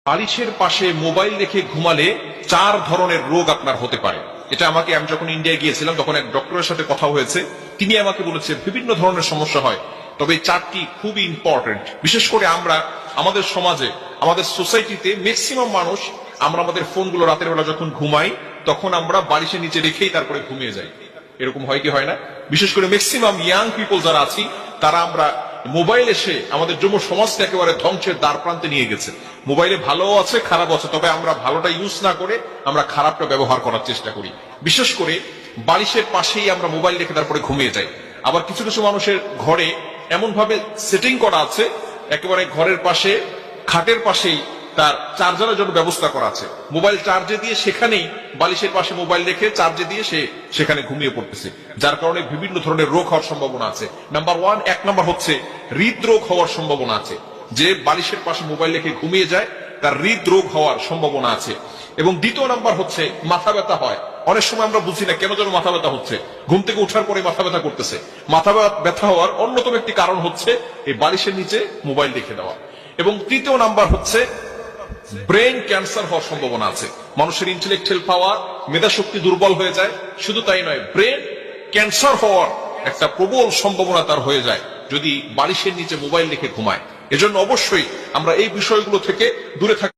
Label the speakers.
Speaker 1: বালিশের পাশে মোবাইল রেখে ঘুমালে 4 ধরনের রোগ আপনার হতে পারে। এটা আমি যখন ইন্ডিয়ায় গিয়েছিলাম তখন এক ডক্টরের সাথে কথা হয়েছে, তিনি আমাকে বলেছে বিভিন্ন ধরনের সমস্যা হয়, তবে 4টি খুবই ইম্পর্টেন্ট। বিশেষ করে আমরা আমাদের সমাজে, আমাদের সোসাইটিতে ম্যাক্সিমাম মানুষ আমরা আমাদের ফোনগুলো রাতের বেলা যখন ঘুমাই তখন আমরা বালিশের নিচে রেখেই তারপরে ঘুমিয়ে যাই। এরকম হয় কি হয় না? বিশেষ করে ম্যাক্সিমাম ইয়াং পিপল যারা আছি তারা আমরা মোবাইল এসে আমাদের যুব সমাজকে একেবারে ধ্বংসের দ্বার প্রান্তে নিয়ে গেছে। মোবাইলে ভালো আছে, খারাপ আছে, তবে আমরা ভালোটা ইউজ না করে আমরা খারাপটা ব্যবহার করার চেষ্টা করি। বিশেষ করে বালিশের পাশেই আমরা মোবাইল রেখে তারপরে ঘুমিয়ে যাই। আবার কিছু কিছু মানুষের ঘরে এমন ভাবে সেটিং করা আছে, একেবারে ঘরের পাশে খাটের পাশেই তার চার্জারের জন্য ব্যবস্থা করা আছে। মোবাইল চার্জে দিয়ে সেখানেই বালিশের পাশে মোবাইল রেখে চার্জে দিয়ে সে সেখানে ঘুমিয়ে পড়তেছে, যার কারণে বিভিন্ন ধরনের রোগ হওয়ার সম্ভাবনা আছে। এক নাম্বার হচ্ছে হৃদরোগ হওয়ার সম্ভাবনা আছে। যে বালিশের পাশে মোবাইল রেখে ঘুমিয়ে যায় তার হৃদরোগ হওয়ার সম্ভাবনা আছে। এবং দ্বিতীয় নাম্বার হচ্ছে মাথা ব্যথা হয়। অনেক সময় আমরা বুঝি না কেন যেন মাথা ব্যথা হচ্ছে, ঘুম থেকে ওঠার পরে মাথা ব্যথা করতেছে। মাথা ব্যথা হওয়ার অন্যতম একটি কারণ হচ্ছে এই বালিশের নিচে মোবাইল রেখে দেওয়া। এবং তৃতীয় নাম্বার হচ্ছে ব্রেন ক্যান্সার হওয়ার সম্ভাবনা আছে। মানুষের ইন্টেলেকচুয়াল পাওয়ার, মেধা শক্তি দুর্বল হয়ে যায়। শুধু তাই নয়, ব্রেন ক্যান্সার হওয়ার একটা প্রবল সম্ভাবনা তার হয়ে যায় যদি বালিশের নিচে মোবাইল রেখে ঘুমায়। এজন্য অবশ্যই আমরা এই বিষয়গুলো থেকে দূরে থাকি।